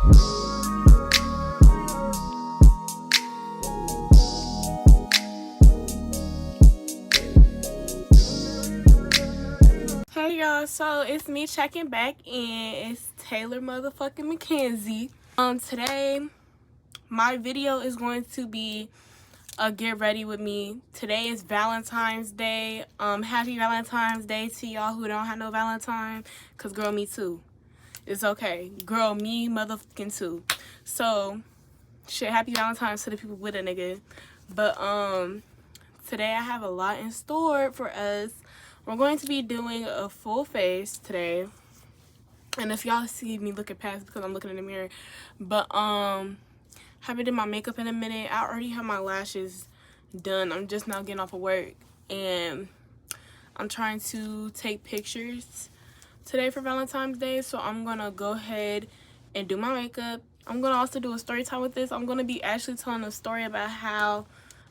Hey y'all, so it's me checking back in. It's Taylor motherfucking McKenzie. Today my video is going to be a get ready with me. Today is Valentine's Day. Happy Valentine's Day to y'all who don't have no Valentine, cause girl, me too. It's okay, girl, me motherfucking too. So shit, happy Valentine's to the people with a nigga. But today I have a lot in store for us. We're going to be doing a full face today. And if y'all see me looking past because I'm looking in the mirror. But haven't done my makeup in a minute. I already have my lashes done. I'm just now getting off of work. And I'm trying to take pictures today for Valentine's Day. So I'm going to go ahead and do my makeup. I'm going to also do a story time with this. I'm going to be actually telling a story about how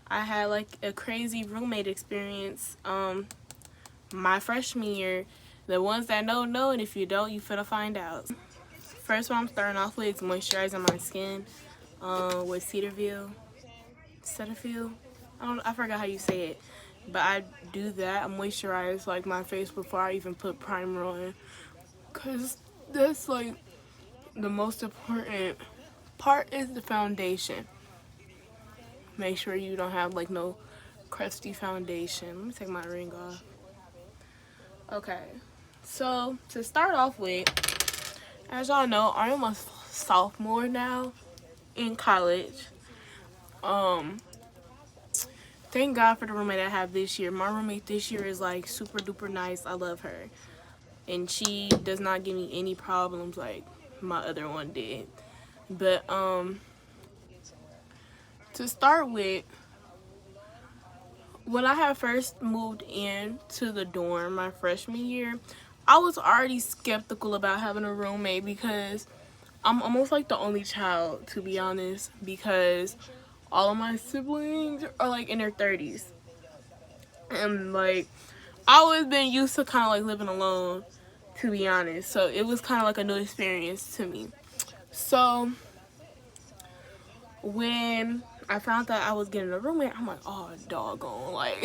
I had like a crazy roommate experience my freshman year. The ones that know, and if you don't, you finna find out. First one I'm starting off with is moisturizing my skin with Cetaphil. I forgot how you say it, but I do that. I moisturize like my face before I even put primer on, cause that's like the most important part is the foundation. Make sure you don't have like no crusty foundation. Let me take my ring off. Okay, so to start off with, as y'all know, I am a sophomore now in college. Thank God for the roommate I have this year. My roommate this year is like super duper nice. I love her, and she does not give me any problems like my other one did. But to start with, when I had first moved in to the dorm my freshman year, I was already skeptical about having a roommate because I'm almost like the only child, to be honest, because all of my siblings are like in their 30s. And like, I always been used to kind of like living alone, to be honest. So it was kind of like a new experience to me. So when I found out I was getting a roommate, I'm like, oh, doggone. Like,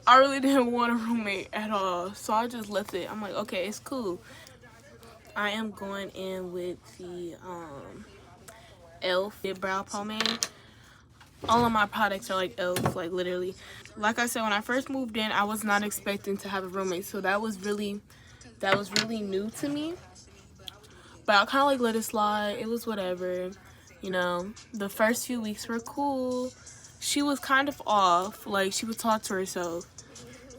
I really didn't want a roommate at all. So I just left it. I'm like, okay, it's cool. I am going in with the e.l.f. brow pomade. All of my products are like e.l.f., like literally. Like I said, when I first moved in, I was not expecting to have a roommate. So that was really new to me. But I kind of like let it slide. It was whatever. You know, the first few weeks were cool. She was kind of off. Like, she would talk to herself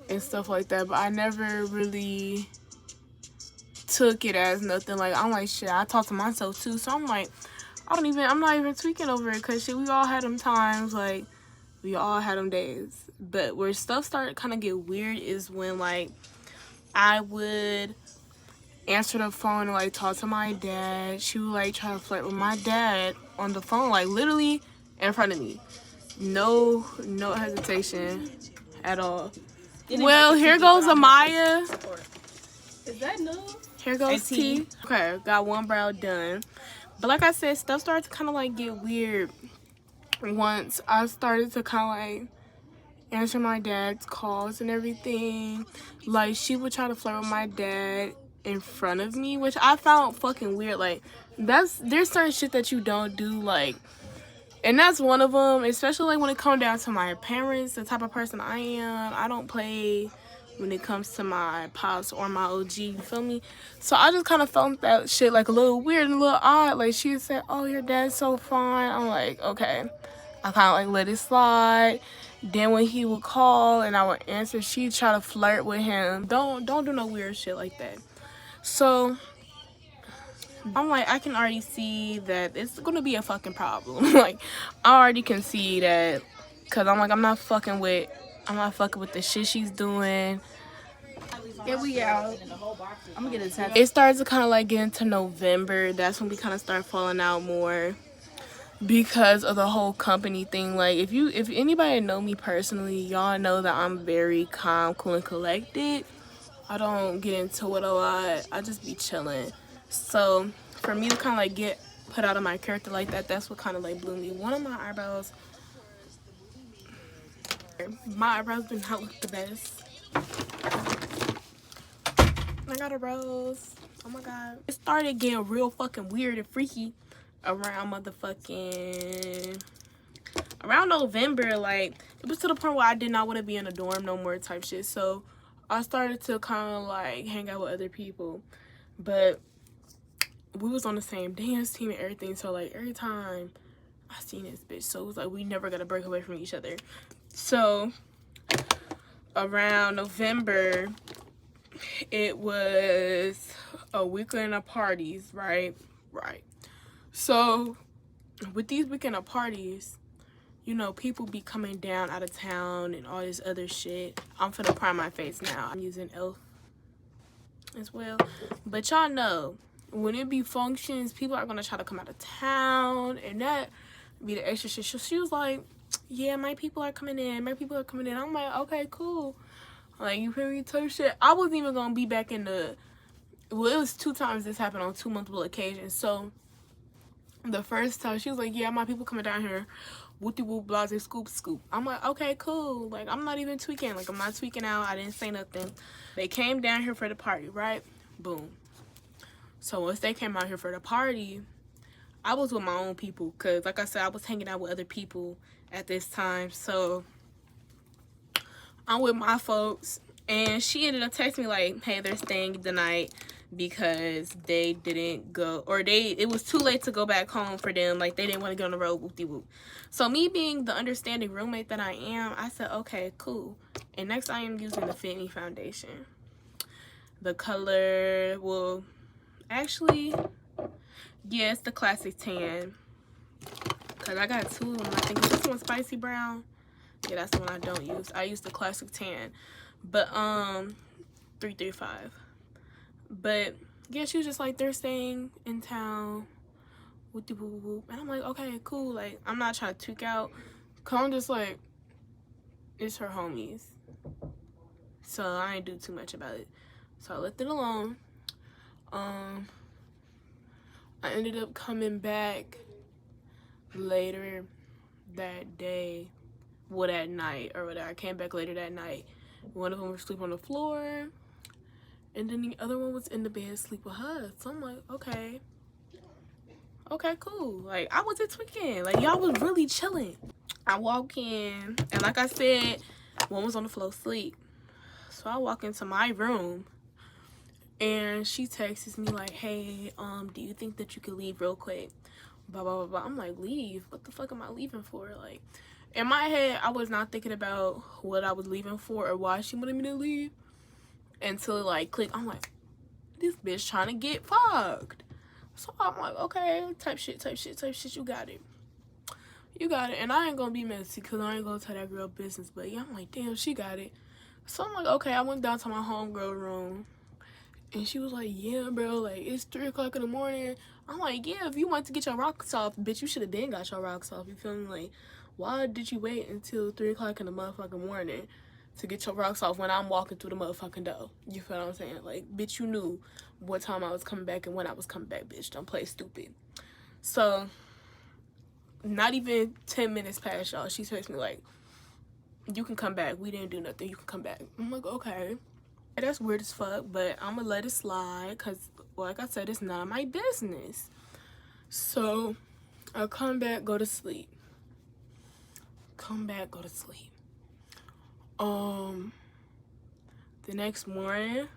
and stuff like that. But I never really took it as nothing. Like, I'm like, shit, I talk to myself too. So I'm like, I'm not even tweaking over it. Because, shit, we all had them times. Like, we all had them days. But where stuff started kind of get weird is when, like, I would answer the phone and like talk to my dad. She would like try to flirt with my dad on the phone, like literally in front of me. No hesitation at all. Well, here goes Amaya. Is that new? Here goes T. Okay, got one brow done. But like I said, stuff started to kind of like get weird once I started to kind of like answer my dad's calls and everything. Like, she would try to flirt with my dad in front of me, which I found fucking weird. Like, there's certain shit that you don't do, like, and that's one of them. Especially like when it comes down to my parents, the type of person I am, I don't play when it comes to my pops or my OG, you feel me? So I just kind of felt that shit like a little weird and a little odd. Like, she would say, oh, your dad's so fine. I'm like, okay. I kind of like let it slide. Then when he would call and I would answer, she'd try to flirt with him. Don't do no weird shit like that. So I'm like, I can already see that it's gonna be a fucking problem. Like, I already can see that, cause I'm like, I'm not fucking with the shit she's doing. Yeah, we out. I'm gonna get a tattoo. It starts to kind of like get into November. That's when we kind of start falling out more because of the whole company thing. Like, if anybody know me personally, y'all know that I'm very calm, cool, and collected. I don't get into it a lot. I just be chilling. So for me to kind of like get put out of my character like that. That's what kind of like blew me. One of my eyebrows did not look the best. I got a rose. Oh my god. It started getting real fucking weird and freaky around November. Like, it was to the point where I did not want to be in a dorm no more type shit. So I started to kind of like hang out with other people, but we was on the same dance team and everything. So like every time I seen this bitch, so it was like we never gotta break away from each other. So around November, it was a weekend of parties, right? So with these weekend of parties, you know, people be coming down out of town and all this other shit. I'm finna prime my face now. I'm using e.l.f. as well. But y'all know, when it be functions, people are gonna try to come out of town, and that be the extra shit. So she was like, yeah, my people are coming in. I'm like, okay, cool. Like, you feel me? Type shit. I wasn't even gonna be back in the... Well, it was 2 times this happened on 2 multiple occasions. So the first time, she was like, yeah, my people coming down here. Whoopty whoop, blase, scoop. I'm like, okay, cool. Like, I'm not even tweaking. Like, I'm not tweaking out. I didn't say nothing. They came down here for the party, right? Boom. So once they came out here for the party, I was with my own people. Because, like I said, I was hanging out with other people at this time. So I'm with my folks. And she ended up texting me like, hey, they're staying the night because they didn't go, or it was too late to go back home for them. Like, they didn't want to get on the road, whoop-de-whoop. So me being the understanding roommate that I am, I said, okay, cool. And next I am using the Fit Me foundation. The color, well, actually, yeah, it's the classic tan. Because I got 2 of them. I think this one's spicy brown. Yeah, that's the one I don't use. I use the classic tan. But, 335. But yeah, she was just like, they're staying in town. Whoop de whoop whoop. And I'm like, okay, cool. Like, I'm not trying to tweak out. Cause I'm just like, it's her homies. So I ain't do too much about it. So I left it alone. I ended up coming back later that day. Well, that night or whatever. I came back later that night. One of them was asleep on the floor. And then the other one was in the bed asleep with her. So I'm like, okay, cool. Like, I wasn't tweaking. Like, y'all was really chilling. I walk in, and like I said, one was on the floor asleep. So I walk into my room, and she texts me like, hey, do you think that you could leave real quick? Blah, blah, blah, blah. I'm like, leave? What the fuck am I leaving for? Like, in my head, I was not thinking about what I was leaving for or why she wanted me to leave. Until it like clicked. I'm like, this bitch trying to get fucked. So I'm like, okay, type shit, you got it. And I ain't gonna be messy because I ain't gonna tell that girl business. But yeah, I'm like, damn, she got it. So I'm like, okay, I went down to my homegirl room. And she was like, yeah, bro, like, it's 3 o'clock in the morning. I'm like, yeah, if you want to get your rocks off, bitch, you should have been got your rocks off. You feel me? Like, why did you wait until 3 o'clock in the motherfucking morning to get your rocks off when I'm walking through the motherfucking door? You feel what I'm saying? Like, bitch, you knew what time I was coming back and when I was coming back, bitch. Don't play stupid. So, not even 10 minutes past, y'all, she texted me like, you can come back. We didn't do nothing. You can come back. I'm like, okay. That's weird as fuck, but I'm gonna let it slide because, like I said, it's none of my business. So, I come back, go to sleep. The next morning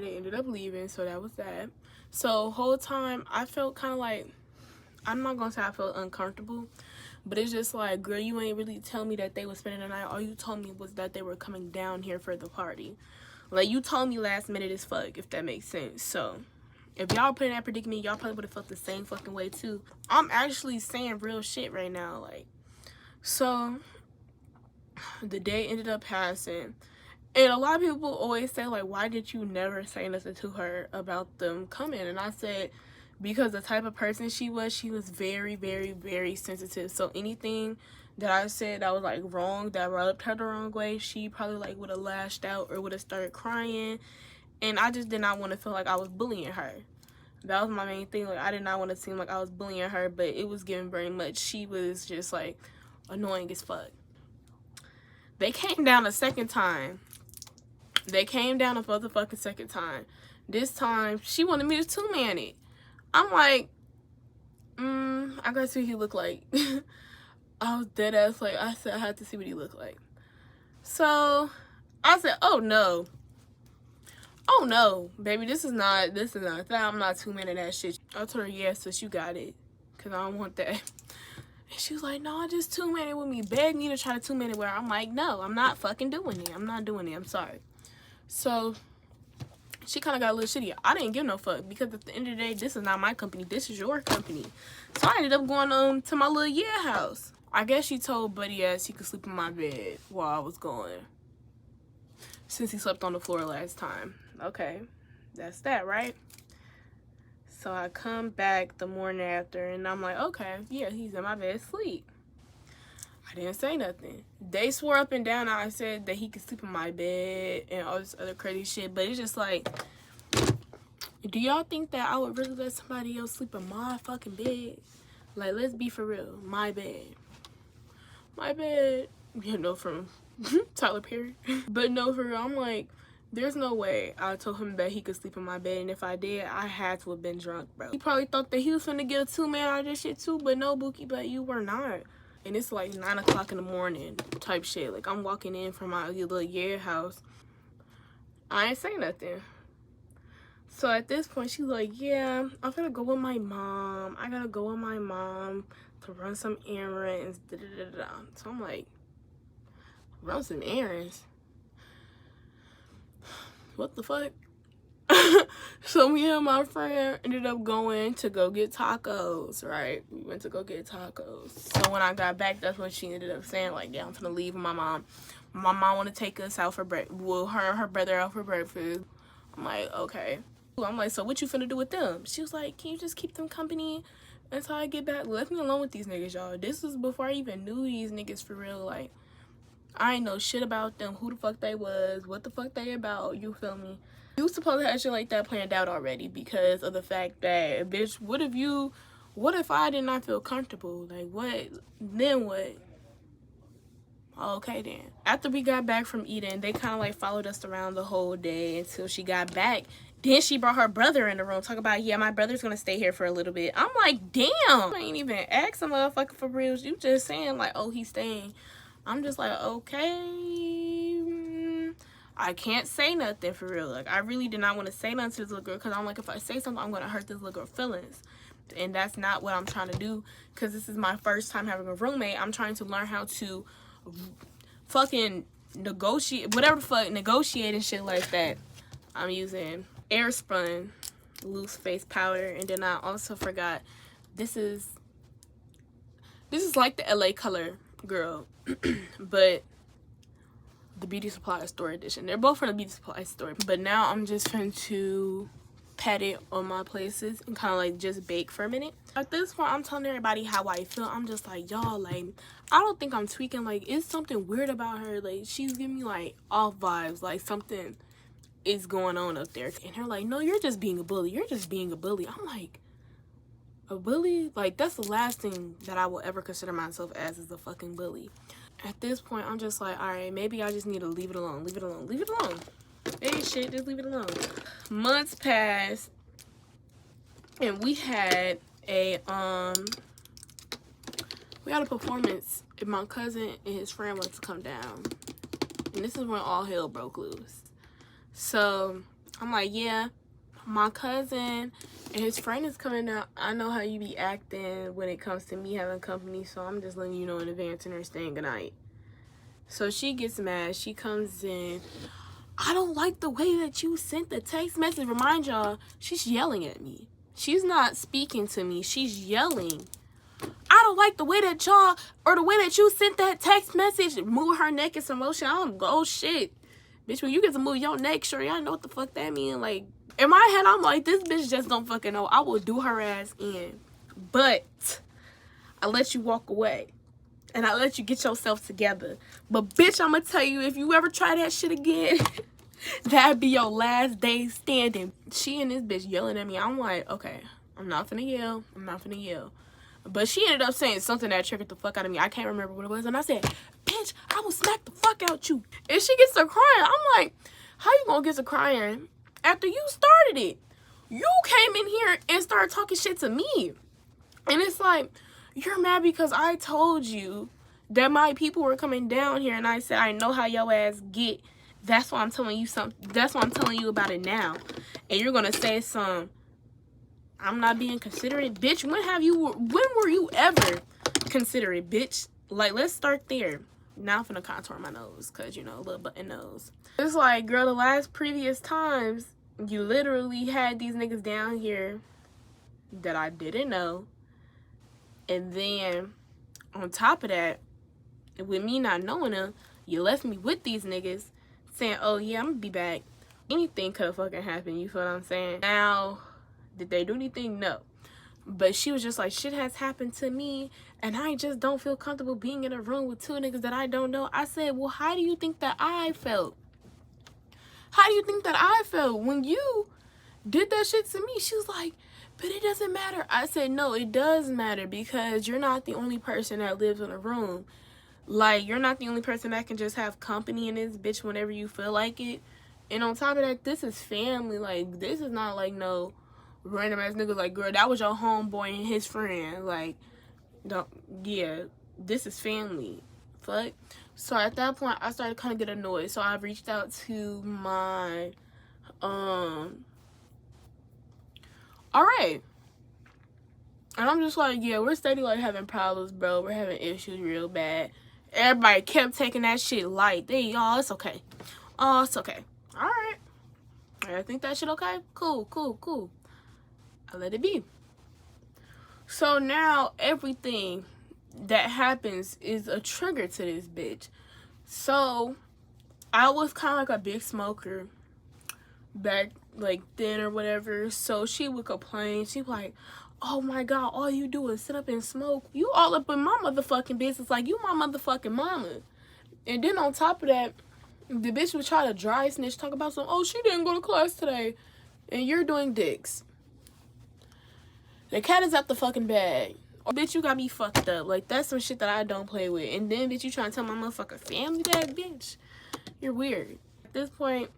they ended up leaving, so that was that. So whole time I felt kind of like, I'm not gonna say I felt uncomfortable, but it's just like, girl, you ain't really tell me that they was spending the night. All you told me was that they were coming down here for the party. Like, you told me last minute as fuck, if that makes sense. So if y'all put in that predicament, y'all probably would have felt the same fucking way too. I'm actually saying real shit right now. Like, so the day ended up passing, and a lot of people always say like, why did you never say nothing to her about them coming? And I said, because the type of person she was very, very, very sensitive. So anything that I said that was like wrong, that rubbed her the wrong way, she probably like would have lashed out or would have started crying. And I just did not want to feel like I was bullying her. That was my main thing. Like, I did not want to seem like I was bullying her, but it was given very much. She was just, like, annoying as fuck. They came down a second time. They came down a motherfucking second time. This time, she wanted me to two-man it. I'm like, I gotta see what he looked like. I was dead ass like, I said I had to see what he looked like. So, I said, oh no. Oh no, baby, this is not that. I'm not two-manning that shit. I told her, yes, sis, you got it. Cause I don't want that. And she was like, no, just two-man it with me. Beg me to try to two-man it with her. I'm like, no, I'm not fucking doing it. I'm not doing it. I'm sorry. So, she kind of got a little shitty. I didn't give no fuck because at the end of the day, this is not my company. This is your company. So, I ended up going to my little house. I guess she told Buddy ass he could sleep in my bed while I was going. Since he slept on the floor last time. Okay, that's that, right? So I come back the morning after and I'm like, okay, yeah, he's in my bed asleep. I didn't say nothing. They swore up and down I said that he could sleep in my bed and all this other crazy shit, but it's just like, do y'all think that I would really let somebody else sleep in my fucking bed? Like, let's be for real. My bed. My bed. You know, from Tyler Perry. But no, for real, I'm like, there's no way I told him that he could sleep in my bed, and if I did, I had to have been drunk, bro. He probably thought that he was finna get a two-man out of this shit too, but no, Bookie, but you were not. And it's like 9 o'clock in the morning type shit. Like, I'm walking in from my little house. I ain't say nothing. So at this point, she's like, yeah, I'm gonna go with my mom. I gotta go with my mom to run some errands. Da, da, da, da. So I'm like, run some errands? What the fuck? So me and my friend ended up going to go get tacos, right? We went to go get tacos. So when I got back, that's when she ended up saying, like, yeah, I'm gonna leave with my mom. My mom want to take us out for breakfast. Well, her and her brother out for breakfast. I'm like, okay. I'm like, so what you finna do with them? She was like, can you just keep them company until I get back? Left me alone with these niggas, y'all. This was before I even knew these niggas for real. Like, I ain't know shit about them, who the fuck they was, what the fuck they about, you feel me? You was supposed to have shit like that planned out already because of the fact that, bitch, what if I did not feel comfortable? Like, what? Then what? Okay, then. After we got back from eating, they kind of like followed us around the whole day until she got back. Then she brought her brother in the room, talk about, yeah, my brother's gonna stay here for a little bit. I'm like, damn. I ain't even asking motherfucker for reals. You just saying like, oh, he's staying. I'm just like, okay, I can't say nothing for real. Like, I really did not want to say nothing to this little girl because I'm like, if I say something, I'm going to hurt this little girl's feelings. And that's not what I'm trying to do because this is my first time having a roommate. I'm trying to learn how to fucking negotiate, whatever the fuck, negotiate and shit like that. I'm using Airspun loose face powder. And then I also forgot, this is like the LA Color Girl. But the beauty supply store edition. They're both from the beauty supply store. But now I'm just trying to pat it on my places and kind of like just bake for a minute. At this point, I'm telling everybody how I feel. I'm just like, y'all, like, I don't think I'm tweaking. Like, it's something weird about her. Like, she's giving me like off vibes. Like, something is going on up there. And her like, no, you're just being a bully. You're just being a bully. I'm like, a bully? Like, that's the last thing that I will ever consider myself as, is a fucking bully. At this point, I'm just like, all right, maybe I just need to leave it alone. Leave it alone. Leave it alone. Hey, shit, just leave it alone. Months passed, and we had a performance, and my cousin and his friend wanted to come down. And this is when all hell broke loose. So, I'm like, yeah, my cousin and his friend is coming out. I know how you be acting when it comes to me having company, so I'm just letting you know in advance and her staying good night. So she gets mad. She comes in. I don't like the way that you sent the text message. Remind y'all, she's yelling at me. She's not speaking to me. She's yelling. I don't like the way that y'all, or the way that you sent that text message. Move her neck and some motion. I don't go, oh shit. Bitch, when you get to move your neck, sure, y'all know what the fuck that mean. Like, in my head, I'm like, this bitch just don't fucking know. I will do her ass in. But I let you walk away. And I let you get yourself together. But bitch, I'm gonna tell you, if you ever try that shit again, That'd be your last day standing. She and this bitch yelling at me. I'm like, okay, I'm not finna yell. I'm not finna yell. But she ended up saying something that triggered the fuck out of me. I can't remember what it was. And I said, bitch, I will smack the fuck out you. And she gets to crying. I'm like, how you gonna get to crying after you started it? You came in here and started talking shit to me. And it's like, you're mad because I told you that my people were coming down here. And I said, I know how your ass get. That's why I'm telling you something. That's why I'm telling you about it now. And you're gonna say some, I'm not being considerate. Bitch, when were you ever considerate, bitch? Like, let's start there. Now I'm finna contour my nose, cause you know, little button nose. It's like, girl, the previous times, you literally had these niggas down here that I didn't know. And then, on top of that, with me not knowing them, you left me with these niggas saying, oh yeah, I'm gonna be back. Anything could have fucking happened, you feel what I'm saying? Now, did they do anything? No. But she was just like, shit has happened to me, and I just don't feel comfortable being in a room with two niggas that I don't know. I said, well, how do you think that I felt? How do you think that I felt when you did that shit to me? She was like, but it doesn't matter. I said, no, it does matter, because you're not the only person that lives in a room. Like, you're not the only person that can just have company in this bitch whenever you feel like it. And on top of that, this is family. Like, this is not like no random ass nigga. Like, girl, that was your homeboy and his friend. Like, don't, yeah, this is family. Fuck. So at that point, I started kind of get annoyed. So I reached out to my, alright. And I'm just like, yeah, we're steady like having problems, bro. We're having issues real bad. Everybody kept taking that shit light. Y'all, it's okay. Oh, it's okay. Alright. I think that shit okay? Cool, cool, cool. I let it be. So now everything that happens is a trigger to this bitch. So I was kind of like a big smoker back like then or whatever. So she would complain. She'd be like, oh my god, all you do is sit up and smoke. You all up in my motherfucking business. Like, you my motherfucking mama. And then on top of that, the bitch would try to dry snitch, talk about some, oh, she didn't go to class today, and you're doing dicks. The cat is out the fucking bag. Oh, bitch, you got me fucked up. Like, that's some shit that I don't play with. And then, bitch, you trying to tell my motherfucking family that? Bitch, you're weird. At this point,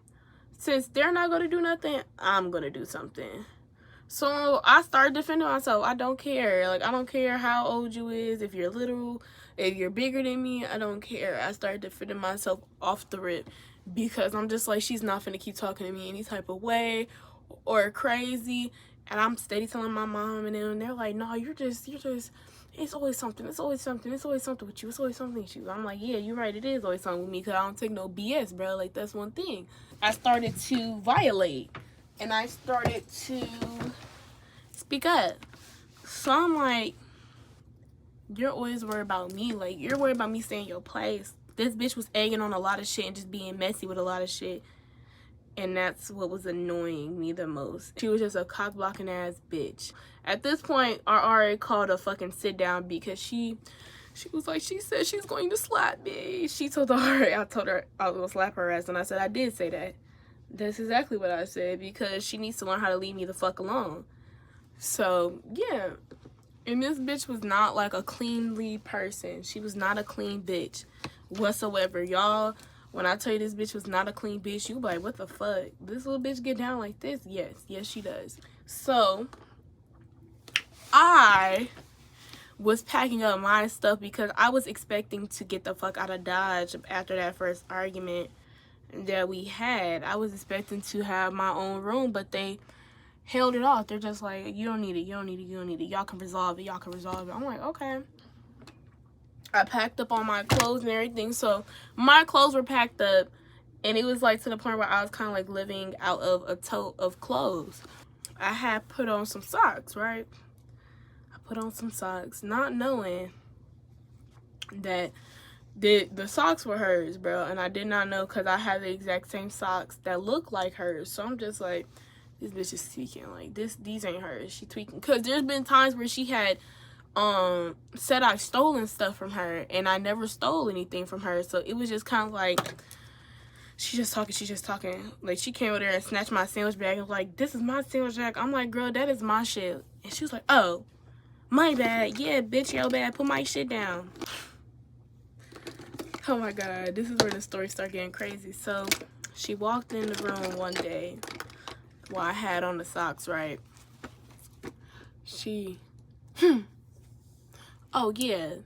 since they're not going to do nothing, I'm going to do something. So I started defending myself. I don't care. Like, I don't care how old you is. If you're little, if you're bigger than me, I don't care. I started defending myself off the rip, because I'm just like, she's not finna keep talking to me any type of way or crazy. And I'm steady telling my mom and them, and they're like, no, you're just, it's always something. It's always something. It's always something with you. It's always something with you. I'm like, yeah, you're right. It is always something with me, because I don't take no BS, bro. Like, that's one thing. I started to violate. And I started to speak up. So I'm like, you're always worried about me. Like, you're worried about me staying in your place. This bitch was egging on a lot of shit and just being messy with a lot of shit. And that's what was annoying me the most. She was just a cock-blocking ass bitch. At this point, I already called a fucking sit down, because she was like, she said she's going to slap me. She told her, I told her I was going to slap her ass. And I said, I did say that. That's exactly what I said, because she needs to learn how to leave me the fuck alone. So, yeah. And this bitch was not like a cleanly person. She was not a clean bitch whatsoever. Y'all, when I tell you this bitch was not a clean bitch, you be like, what the fuck? This little bitch get down like this? Yes. Yes, she does. So, I was packing up my stuff, because I was expecting to get the fuck out of Dodge after that first argument that we had. I was expecting to have my own room, but they held it off. They're just like, you don't need it, you don't need it, you don't need it. Y'all can resolve it, y'all can resolve it. I'm like, okay. I packed up all my clothes and everything. So my clothes were packed up, and it was like to the point where I was kind of like living out of a tote of clothes. I had put on some socks, right? I put on some socks, not knowing that the socks were hers, bro. And I did not know, because I had the exact same socks that look like hers. So I'm just like, this bitch is tweaking. Like, these ain't hers. She tweaking. Because there's been times where she had said I've stolen stuff from her, and I never stole anything from her. So it was just kind of like, She just talking. Like, she came over there and snatched my sandwich bag and was like, this is my sandwich bag. I'm like, girl, that is my shit. And she was like, oh, my bad. Yeah, bitch, your bad. Put my shit down. Oh my God, this is where the story started getting crazy. So she walked in the room one day while I had on the socks, right? She, oh yeah,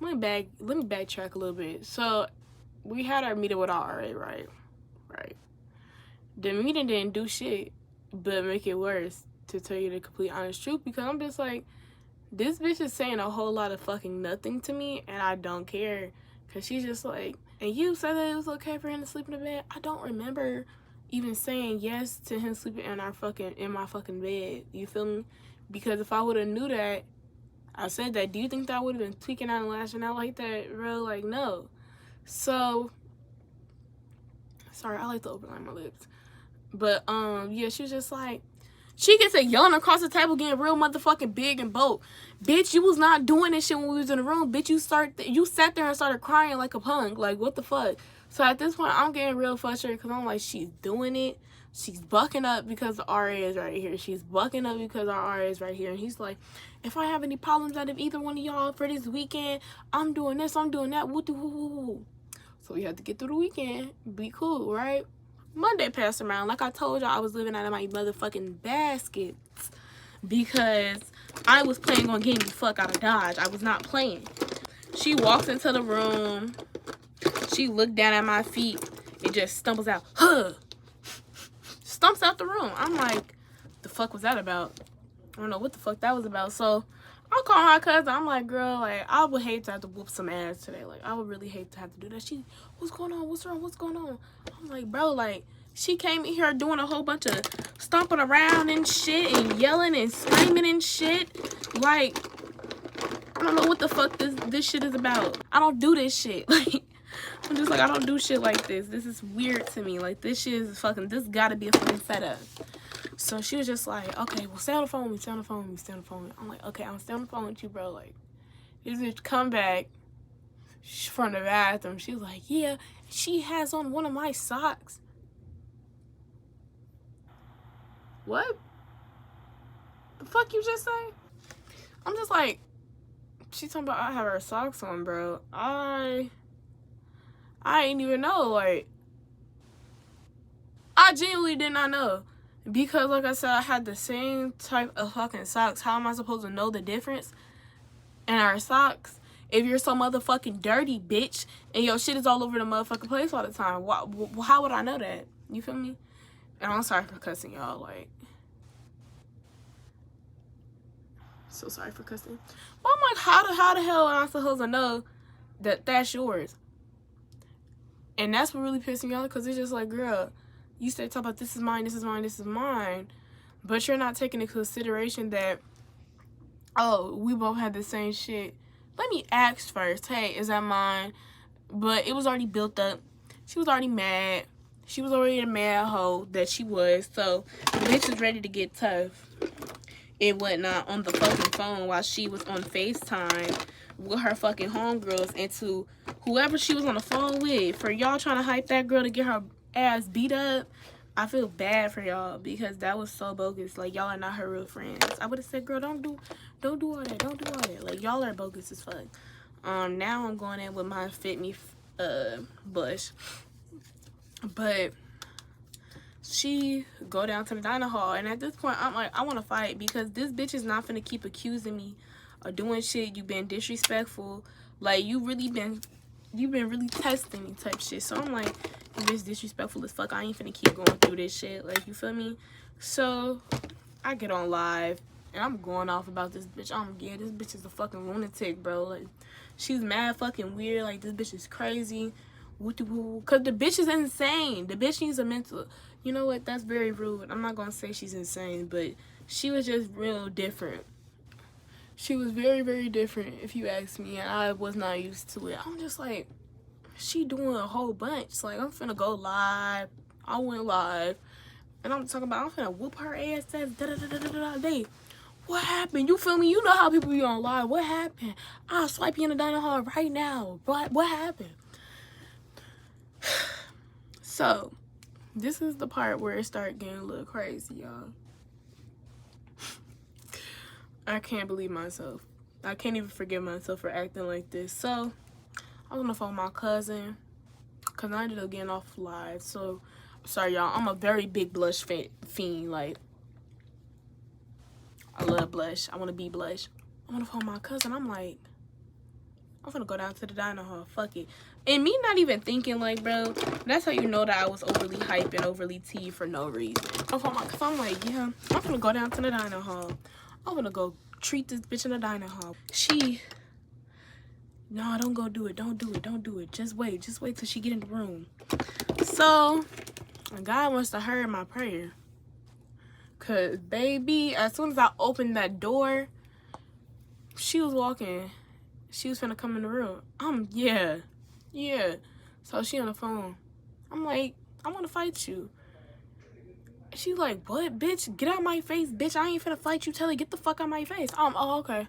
let me backtrack a little bit. So we had our meeting with our RA, right? The meeting didn't do shit but make it worse, to tell you the complete honest truth, because I'm just like, this bitch is saying a whole lot of fucking nothing to me, and I don't care. Cause she's just like, and you said that it was okay for him to sleep in the bed. I don't remember even saying yes to him sleeping in my fucking bed. You feel me? Because if I would have knew that, I said that, do you think that I would have been tweaking out and lashing out like that, bro? Like, no. So, sorry, I like to overline my lips. But, yeah, she was just like, she gets a yelling across the table, getting real motherfucking big and bold. Bitch, you was not doing this shit when we was in the room. Bitch, you sat there and started crying like a punk. Like, what the fuck? So at this point, I'm getting real frustrated because I'm like, she's doing it. She's bucking up because the RA is right here. She's bucking up because our RA is right here. And he's like, if I have any problems out of either one of y'all for this weekend, I'm doing this, I'm doing that. Woo-doo-woo-woo. So we had to get through the weekend. Be cool, right? Monday passed around. Like I told y'all, I was living out of my motherfucking baskets because I was planning on getting the fuck out of Dodge. I was not playing. She walks into the room. She looked down at my feet. It just stumbles out. Huh. Stumps out the room. I'm like, the fuck was that about? I don't know what the fuck that was about. So I call my cousin. I'm like, girl, like, I would hate to have to whoop some ass today. Like, I would really hate to have to do that. She, what's going on? What's wrong? What's going on? I'm like, bro, like, she came in here doing a whole bunch of stomping around and shit and yelling and screaming and shit. Like, I don't know what the fuck this shit is about. I don't do this shit. Like, I'm just like, I don't do shit like this. This is weird to me. Like, this shit is fucking, this gotta be a fucking setup. So she was just like, okay, well, stay on the phone with me, stay on the phone with me, stay on the phone with me. I'm like, okay, I'm staying on the phone with you, bro. Like, this bitch come back from the bathroom. She was like, yeah, she has on one of my socks. What? The fuck you just say? I'm just like, she's talking about I have her socks on, bro. I ain't even know. Like, I genuinely did not know. Because, like I said, I had the same type of fucking socks. How am I supposed to know the difference in our socks if you're so motherfucking dirty, bitch, and your shit is all over the motherfucking place all the time? How would I know that? You feel me? And I'm sorry for cussing, y'all. Like, so sorry for cussing. But I'm like, how the hell am I supposed to know that that's yours? And that's what really pissed me off, because it's just like, girl, you stay talking about this is mine, this is mine, this is mine, but you're not taking into consideration that, oh, we both had the same shit. Let me ask first, hey, is that mine? But it was already built up. She was already mad. She was already a mad hoe that she was. So the bitch was ready to get tough and whatnot on the fucking phone while she was on FaceTime with her fucking homegirls and to whoever she was on the phone with. For y'all trying to hype that girl to get her ass beat up, I feel bad for y'all, because that was so bogus. Like, y'all are not her real friends. I would have said, girl, don't do all that, don't do all that. Like, y'all are bogus as fuck. Now I'm going in with my Fit Me bush, but she go down to the dining hall, and at this point I'm like, I want to fight, because this bitch is not finna keep accusing me of doing shit. You've been disrespectful. Like, you've been really testing me type shit. So I'm like, this disrespectful as fuck. I ain't finna keep going through this shit. Like, you feel me? So I get on live and I'm going off about this bitch. This bitch is a fucking lunatic, bro. Like, she's mad fucking weird. Like, this bitch is crazy. Cause the bitch is insane. The bitch needs a mental. You know what? That's very rude. I'm not gonna say she's insane, but she was just real different. She was very, very different, if you ask me, and I was not used to it. I'm just like, she doing a whole bunch. Like, I'm finna go live. I went live, and I'm talking about, I'm finna whoop her ass. Day. What happened? You feel me? You know how people be on live. What happened? I'll swipe you in the dining hall right now. What happened? So this is the part where it started getting a little crazy, y'all. I can't believe myself. I can't even forgive myself for acting like this. So I was on the phone with my cousin because I ended up getting off live. So sorry, y'all. I'm a very big blush fiend. Like, I love blush. I want to be blush. I'm on the phone with my cousin. I'm like, I'm gonna go down to the dining hall. Fuck it. And me not even thinking, like, bro, that's how you know that I was overly hype and overly tea for no reason. I'm like, yeah, I'm gonna go down to the dining hall. I'm gonna go treat this bitch in the dining hall. No, don't go do it. Don't do it. Don't do it. Just wait till she get in the room. So God must have heard my prayer. Cause baby, as soon as I opened that door, she was walking. She was finna come in the room. Yeah. So she on the phone. I'm like, I wanna fight you. She's like, what, bitch? Get out my face, bitch. I ain't finna fight you. Tell her, get the fuck out my face. Oh, okay.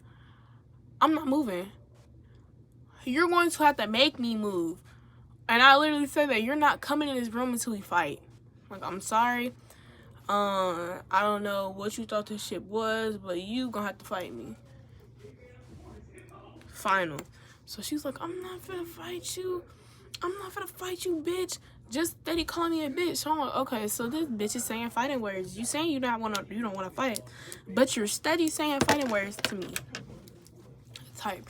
I'm not moving. You're going to have to make me move. And I literally said that you're not coming in this room until we fight. Like, I'm sorry. I don't know what you thought this shit was, but you gonna have to fight me. Final. So she's like, I'm not finna fight you. I'm not finna fight you, bitch. Just steady calling me a bitch. So I'm like, okay, so this bitch is saying fighting words. You saying you don't wanna fight, but you're steady saying fighting words to me. Type.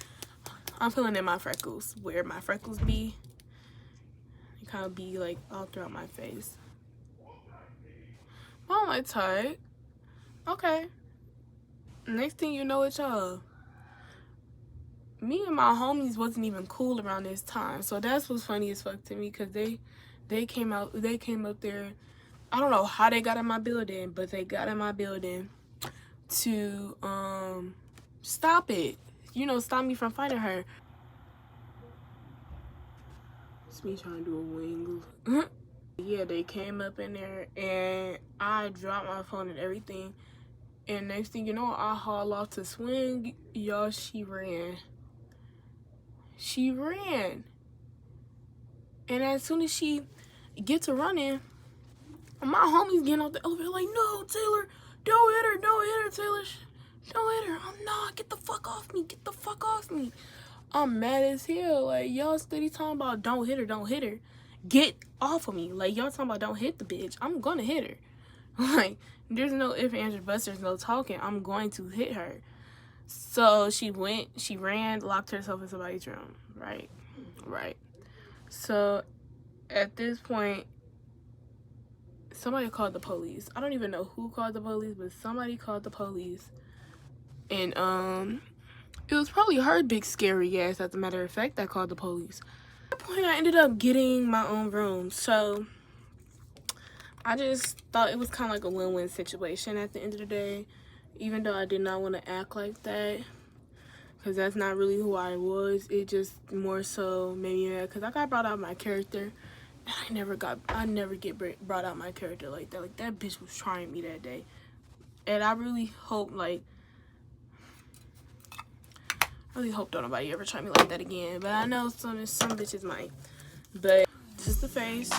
I'm feeling in my freckles. Where my freckles be, they kind of be like all throughout my face. I'm like, tight. Okay. Next thing you know, it's y'all. Me and my homies wasn't even cool around this time, so that's what's funny as fuck to me, because they came up there. I don't know how they got in my building, but they got in my building to stop it. You know, stop me from fighting her. It's me trying to do a wing. Yeah, they came up in there and I dropped my phone and everything. And next thing you know, I haul off to swing. Y'all, she ran. She ran. And as soon as she gets to running, my homies getting out the elevator like, no, Taylor, don't hit her, Taylor. Don't hit her. I'm not. Get the fuck off me. Get the fuck off me. I'm mad as hell. Like, y'all steady talking about don't hit her. Get off of me. Like, y'all talking about don't hit the bitch. I'm gonna hit her. Like, there's no ifs, ands, or buts. There's no talking. I'm going to hit her. So she ran, locked herself in somebody's room. Right. So at this point, somebody called the police. I don't even know who called the police, but somebody called the police. And it was probably her big scary ass, as a matter of fact, that called the police. At that point, I ended up getting my own room. So I just thought it was kind of like a win-win situation at the end of the day, even though I did not want to act like that, because that's not really who I was. It just more so made me mad because I got brought out my character. I never get brought out my character like that. Like, that bitch was trying me that day. And I really hope, like, don't nobody ever try me like that again. But I know some bitches might. But this is the face.